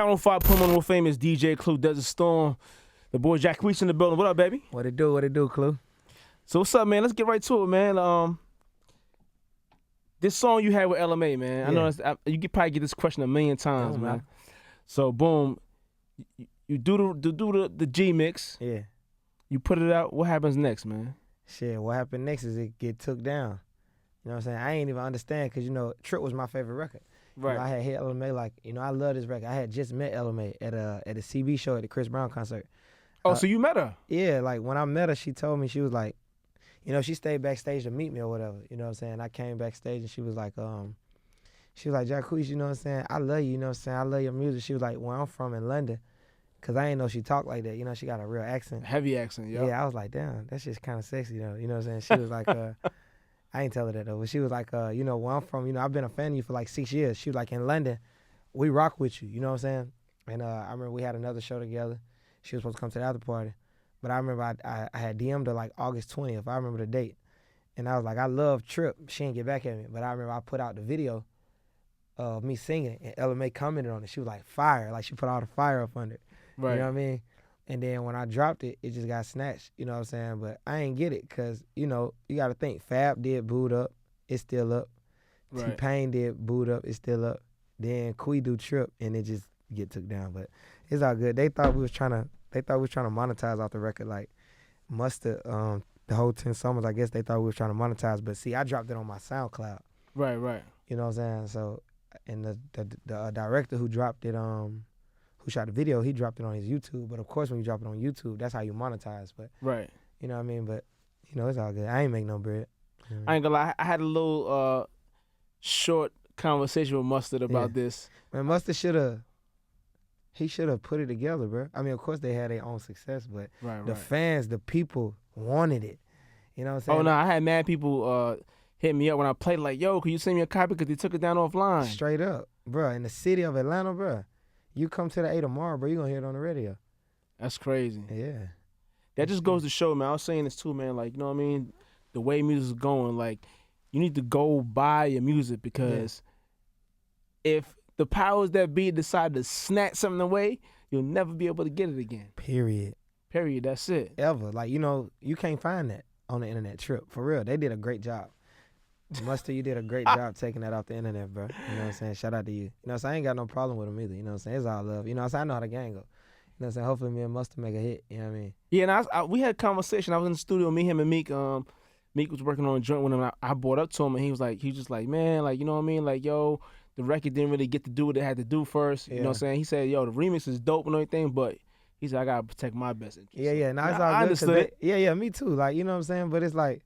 POWER1051 more famous DJ Clue Desert Storm. The boy Jacquees in the building. What up, baby? What it do? What it do, Clue? So what's up, man? Let's get right to it, man. This song you had with LMA, man. Yeah. I know you could probably get this question a million times, man. So boom, you do the G mix. Yeah. You put it out. What happens next, man? Shit, what happened next is it get took down. You know what I'm saying? I ain't even understand because, Trip was my favorite record. Right. I had hit LMA like, I love this record. I had just met LMA at a CB show at the Chris Brown concert. Oh, so you met her? Yeah, like when I met her, she told me, she was like, she stayed backstage to meet me or whatever. You know what I'm saying? I came backstage and she was like, Jacquees, you know what I'm saying? I love you, you know what I'm saying? I love your music. She was like, where I'm from in London. Because I ain't know she talked like that. She got a real accent. Heavy accent, yeah. Yeah, I was like, damn, that's just kind of sexy, though. You know what I'm saying? She was like, I ain't tell her that, though. But she was like, where I'm from, I've been a fan of you for like 6 years. She was like, in London, we rock with you. You know what I'm saying? And I remember we had another show together. She was supposed to come to the after party. But I remember I had DM'd her like August 20th. I remember the date. And I was like, I love Trip. She didn't get back at me. But I remember I put out the video of me singing it, and LMA commented on it. She was like, fire. Like, she put all the fire up under it. Right. You know what I mean? And then when I dropped it, it just got snatched. You know what I'm saying? But I ain't get it because, you got to think. Fab did boot up. It's still up. Right. T-Pain did boot up. It's still up. Then Kui do Trip, and it just get took down. But it's all good. They thought we was trying to monetize off the record, like Mustard, the whole 10 summers. I guess they thought we was trying to monetize, but see, I dropped it on my SoundCloud. Right, right. You know what I'm saying? So, and the director who dropped it, who shot the video, he dropped it on his YouTube. But of course, when you drop it on YouTube, that's how you monetize. But right, you know what I mean? But it's all good. I ain't make no bread. I ain't gonna lie. I had a little short conversation with Mustard about this. Man, Mustard should have put it together, bro. I mean, of course they had their own success, but the fans, the people wanted it. You know what I'm saying? Oh, no, I had mad people hit me up when I played, like, yo, can you send me a copy because they took it down offline? Straight up, bro. In the city of Atlanta, bro, you come to the A tomorrow, bro, you going to hear it on the radio. That's crazy. Yeah. That just goes to show, man. I was saying this too, man. Like, you know what I mean? The way music is going, like, you need to go buy your music because if the powers that be decide to snatch something away, you'll never be able to get it again. Period. That's it. Ever. Like, you can't find that on the internet. Trip. For real. They did a great job. Mustard, you did a great job taking that off the internet, bro. You know what I'm saying? Shout out to you. So I ain't got no problem with them either. You know what I'm saying? It's all love. You know what I'm saying? I know how the gang go. You know what I'm saying? Hopefully me and Mustard make a hit. You know what I mean? Yeah, and we had a conversation. I was in the studio, me, him, and Meek. Meek was working on a joint with him. I brought up to him, and he was just like, man, like, you know what I mean? Like, yo, the record didn't really get to do what it had to do first. You know what I'm saying? He said, yo, the remix is dope and everything, but he said, I got to protect my best interest. Yeah. No, it's all good. Understood. Yeah, me too. Like, you know what I'm saying? But it's like,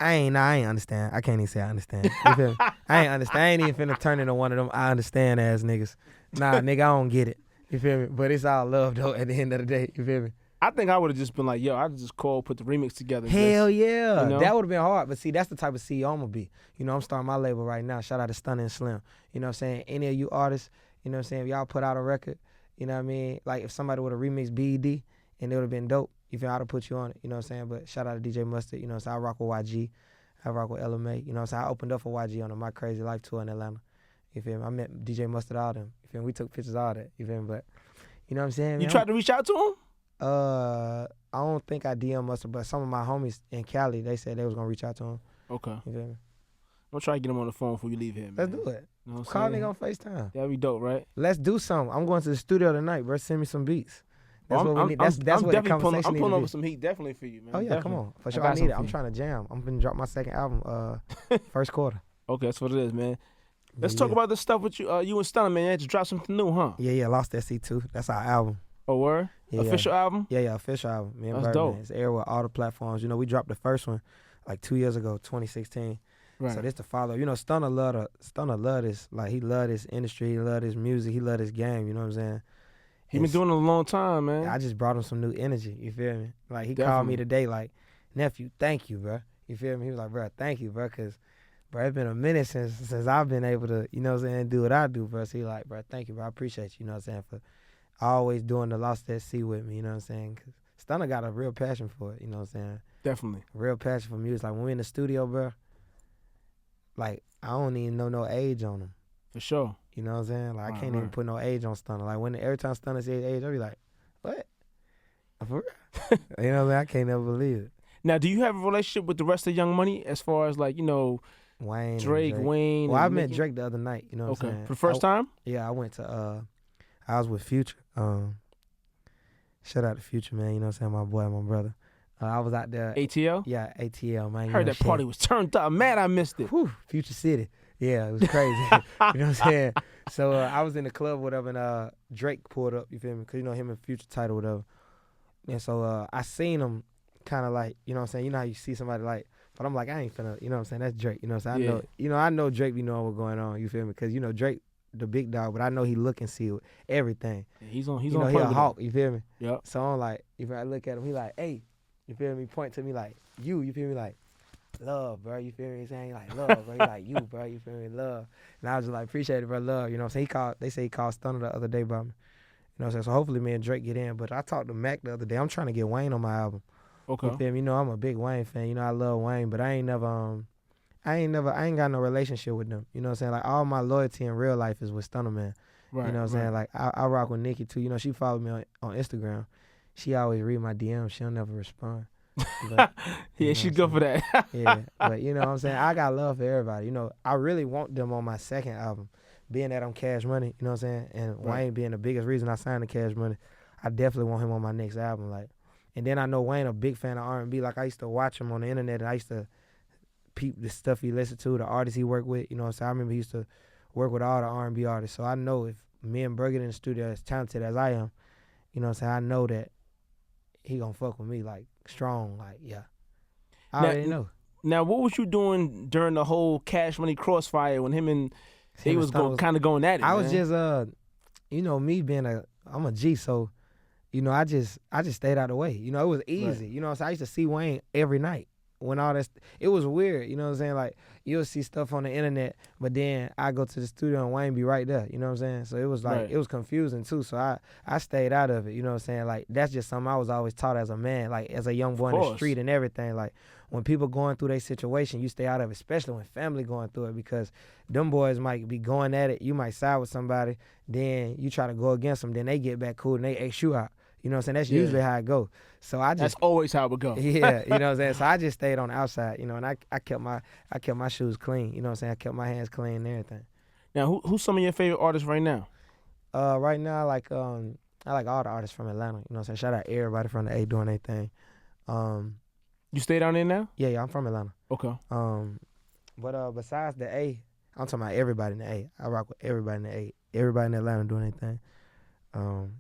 I ain't understand. I can't even say I understand. You feel me? I ain't understand. I ain't even finna turn into one of them I understand ass niggas. Nah, nigga, I don't get it. You feel me? But it's all love, though, at the end of the day. You feel me? I think I would have just been like, yo, I'd just put the remix together. Hell yeah. That would have been hard. But see, that's the type of CEO I'm going to be. I'm starting my label right now. Shout out to Stunner and Slim. You know what I'm saying? Any of you artists, you know what I'm saying? If y'all put out a record, you know what I mean? Like if somebody would have remixed BED and it would have been dope, you feel I'd have put you on it. You know what I'm saying? But shout out to DJ Mustard. You know what I'm saying? I rock with YG. I rock with LMA. You know what I'm saying? I opened up for YG on My Crazy Life tour in Atlanta. You feel me? I met DJ Mustard, all them. You feel me? We took pictures, all that. You feel me? But you know what I'm saying? You tried to reach out to him? I don't think I DM Mustard, but some of my homies in Cali, they said they was gonna reach out to him. Okay. You feel me? I'm gonna try to get him on the phone before you leave here, man. Let's do it. You know Call nigga on FaceTime. That'd be dope, right? Let's do something. I'm going to the studio tonight, bro. Send me some beats. That's what we need. That's what the conversation I'm pulling over some heat definitely for you, man. Oh yeah, definitely. come on. For sure, I need it. I'm trying to jam. I'm gonna drop my second album first quarter. Okay, that's what it is, man. Let's talk about this stuff with you. You and Stunner, man. You had to drop something new, huh? Yeah. Lost SC2. That's our album. Oh, word? Yeah, official album? Yeah, official album. Me and That's Birdman. dope. It's aired with all the platforms. We dropped the first one like 2 years ago, 2016. Right. So this the follow. Stunner love this. Like he love this industry. He love this music. He love this game. You know what I'm saying? He been doing it a long time, man. I just brought him some new energy. You feel me? Like he called me today, like, nephew, thank you, bro. You feel me? He was like, bro, thank you, bro, because bro, it's been a minute since I've been able to, you know what I'm saying, do what I do, bro. So he like, bro, thank you, bro. I appreciate you, you know what I'm saying, for always doing the Lost at Sea with me, you know what I'm saying? Because Stunner got a real passion for it, you know what I'm saying? Definitely. Real passion for music. Like when we in the studio, bro, like I don't even know no age on him. For sure. You know what I'm saying? Like, I Right, can't even put no age on Stunner. Like, every time Stunner says age, I be like, what? For real? You know what I mean? I can't never believe it. Now, do you have a relationship with the rest of Young Money as far as like, you know, Wayne, Drake, Wayne? Well, and I met Nicki? Drake the other night. You know what I'm saying? For the first time? Yeah, I went to. I was with Future. Shout out to Future, man. You know what I'm saying? My boy, my brother. I was out there. ATL? Yeah, ATL, man. Heard that party was turned up. Man, I missed it. Whew, Future City. Yeah, it was crazy. You know what I'm saying? So I was in the club, whatever, and Drake pulled up. You feel me? Cause you know him and Future title, whatever. And so I seen him, kind of like, you know what I'm saying? You know how you see somebody like, but I'm like, I ain't finna, you know what I'm saying? That's Drake. You know what I'm saying? I know Drake be knowing what's going on. You feel me? Cause you know Drake, the big dog, but I know he look and see everything. Yeah, he's on. He a hawk. You feel me? Yep. So I'm like, if I look at him, he like, hey, you feel me? Point to me like, you feel me? Like, love, bro. You feel me? He's saying like, love, bro. He like, you, bro. You feel me? Love. And I was just like, appreciate it, bro. Love. You know what I'm saying? They say he called Stunner the other day about me. You know what I'm saying? So hopefully me and Drake get in. But I talked to Mac the other day. I'm trying to get Wayne on my album. Okay. You feel me? You know I'm a big Wayne fan. You know I love Wayne, but I ain't got no relationship with them. You know what I'm saying? Like all my loyalty in real life is with Stunner Man. Right. You know what I'm saying? Like I rock with Nicki too. You know she followed me on Instagram. She always read my DMs. She'll never respond. But, yeah, she's good for that. Yeah, but you know what I'm saying? I got love for everybody. You know, I really want them on my second album, being that I'm Cash Money, you know what I'm saying? And Wayne being the biggest reason I signed to Cash Money, I definitely want him on my next album. Like, and then I know Wayne a big fan of R&B. Like, I used to watch him on the internet, and I used to peep the stuff he listened to, the artists he worked with, you know what I'm saying? I remember he used to work with all the R&B artists. So I know if me and Burger in the studio as talented as I am, you know what I'm saying? I know that he gonna fuck with me, like, strong, like, yeah. I already know. Now, what was you doing during the whole Cash Money crossfire when him and they was kind of going at it? I was just, you know, me being I'm a G, so, you know, I just stayed out of the way. You know, it was easy. Right. You know, so I used to see Wayne every night. When all that, it was weird. You know what I'm saying? Like, you'll see stuff on the internet, but then I go to the studio and Wayne be right there. You know what I'm saying? So it was like, It was confusing too. So I stayed out of it. You know what I'm saying? Like, that's just something I was always taught as a man, like as a young boy in the street and everything. Like, when people going through their situation, you stay out of it, especially when family going through it, because them boys might be going at it. You might side with somebody, then you try to go against them, then they get back cool and they X you out. You know what I'm saying? That's usually how it goes. So that's always how it would go. Yeah, you know what I'm saying? So I just stayed on the outside, you know, and I kept my shoes clean. You know what I'm saying? I kept my hands clean and everything. Now, who's some of your favorite artists right now? Right now, I like all the artists from Atlanta. You know what I'm saying? Shout out everybody from the A doing their thing. You stay down there now? Yeah, I'm from Atlanta. Okay. But besides the A, I'm talking about everybody in the A. I rock with everybody in the A. Everybody in Atlanta doing their thing.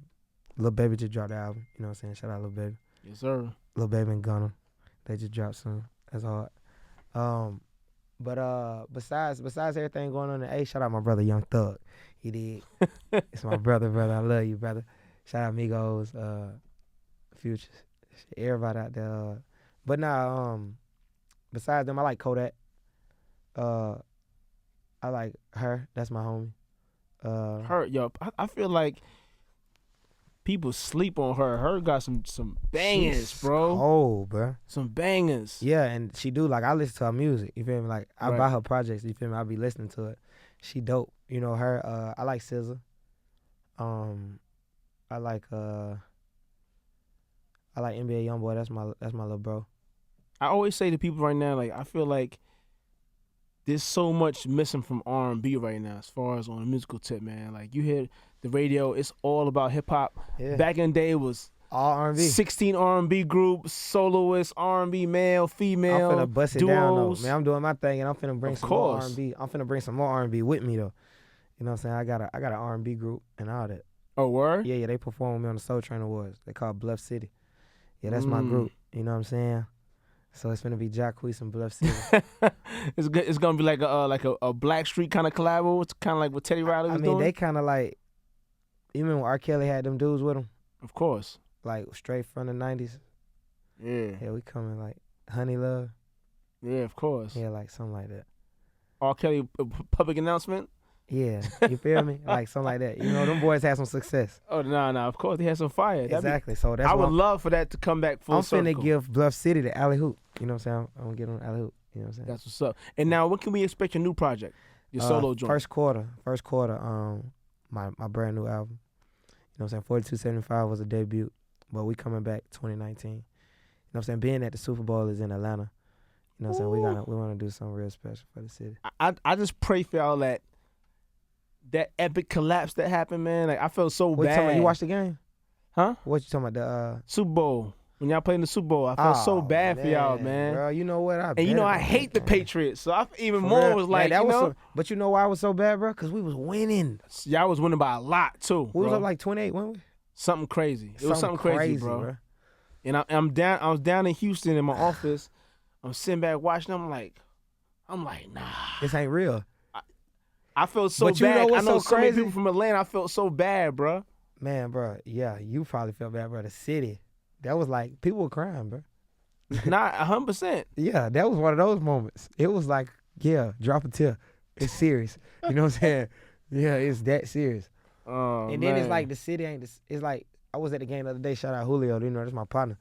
Lil Baby just dropped the album. You know what I'm saying? Shout out Lil Baby. Yes, sir. Lil Baby and Gunna. They just dropped some. That's hard. But besides everything going on in the A, shout out my brother Young Thug. He did. It's my brother. I love you, brother. Shout out Migos, Future, everybody out there. But now, besides them, I like Kodak. I like her. That's my homie. Her, yo, I feel like people sleep on her. Her got some bangers, She's bro. Cold, bro. Some bangers. Yeah, and she do, like, I listen to her music. You feel me? Like, I buy her projects. You feel me? I be listening to it. She dope. You know her. I like SZA. I like NBA YoungBoy. That's my little bro. I always say to people right now, like, I feel like there's so much missing from R&B right now as far as on a musical tip, man. Like, you hear the radio, it's all about hip-hop. Yeah. Back in the day, it was all R&B. 16 R&B groups, soloists, R&B, male, female, I'm finna bust it duos. down, though. Man, I'm doing my thing, and I'm finna bring some more R&B. I'm finna bring some more R&B with me, though. You know what I'm saying? I got an R&B group and all that. Oh, word? Yeah, they perform with me on the Soul Train Awards. They call Bluff City. Yeah, that's my group. You know what I'm saying? So it's gonna be Jacquees and Bluff City. It's gonna be like a Black Street kind of collabo. It's kind of like what Teddy Riley was doing. They kind of like, you remember when R. Kelly had them dudes with him? Of course. Like straight from the 90s. Yeah. Yeah, we coming like Honey Love. Yeah, of course. Yeah, like something like that. R. Kelly public announcement. Yeah, you feel me? Like something like that. You know, them boys had some success. Oh no, of course they had some fire. Exactly. So that's I would love for that to come back full circle. I'm finna give Bluff City the alley hoop. You know what I'm saying? I'm gonna get on alley hoop. You know what I'm saying? That's what's up. And now, when can we expect your new project? Your solo joint. First quarter. My brand new album. You know what I'm saying? 4275 was a debut, but we coming back 2019. You know what I'm saying? Being at the Super Bowl is in Atlanta. You know what I'm saying? We want to do something real special for the city. I just pray for y'all that epic collapse that happened, man. Like I felt so What you bad. talking about? You watched the game? Huh? What you talking about? The Super Bowl. When y'all played in the Super Bowl, I felt so bad for y'all, man. Bro, you know what? And you know I hate the Patriots, so I even more was like, man, you know. But you know why it was so bad, bro? Because we was winning. Y'all was winning by a lot too. We was up like 28, weren't we? Something crazy. It was something crazy, bro. And I was down in Houston in my office. I'm sitting back watching. I'm like, nah. This ain't real. I felt so but you bad. Know what's I know so many crazy? people from Atlanta. I felt so bad, bro. Man, bro, yeah, you probably felt bad, bro. The city, that was like people were crying, bro. Not 100%. Yeah, that was one of those moments. It was like, yeah, drop a tear. It's serious. You know what I'm saying? Yeah, it's that serious. And then it's like the city ain't. It's like I was at the game the other day. Shout out Julio. You know, that's my partner.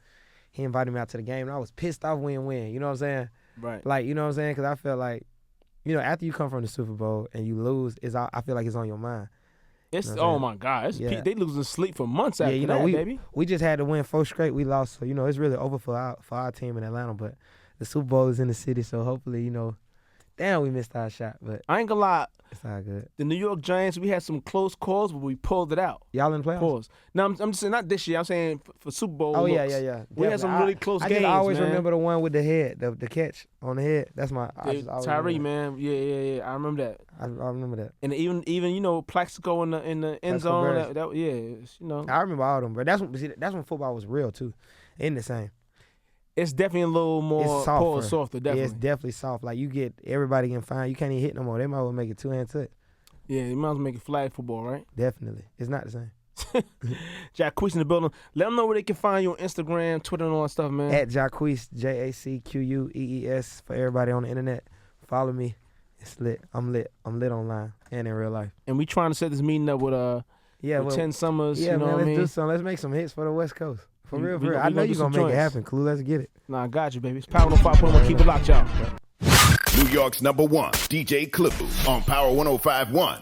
He invited me out to the game, and I was pissed off. Win. You know what I'm saying? Right. Like, you know what I'm saying? Because I felt like, you know, after you come from the Super Bowl and you lose, I feel like it's on your mind. It's you know my God. Yeah. They losing sleep for months after you know, baby. We just had to win 4 straight. We lost, so you know it's really over for our team in Atlanta. But the Super Bowl is in the city, so hopefully, you know, damn, we missed our shot. But I ain't gonna lie. It's all good. The New York Giants, we had some close calls, but we pulled it out. Y'all in the playoffs? Pause. No, I'm just saying not this year. I'm saying for Super Bowl. Oh looks. yeah. We had some really close games. I always man. remember the one with the head, the catch on the head. That's my Tyree, man. Yeah. I remember that. I remember that. And even you know Plaxico in the end zone. That you know. I remember all of them, but that's when football was real too. Ain't the same. It's definitely a little more softer. Definitely. Yeah, it's definitely soft. Like you get everybody getting fined. You can't even hit no more. They might as well make it 2-hand touch. Yeah, you might as well make it flag football, right? Definitely. It's not the same. Jacquees in the building. Let them know where they can find you on Instagram, Twitter, and all that stuff, man. At Jacquees, JACQUEES for everybody on the internet. Follow me. It's lit. I'm lit online and in real life. And we trying to set this meeting up with 10 Summers. Yeah, you know man, what I mean? do something. Let's make some hits for the West Coast. For real. I know you you're going to make it happen, Clue. Let's get it. Nah, I got you, baby. It's Power 105.1. Keep it locked, y'all. New York's #1, DJ Clue on Power 1051.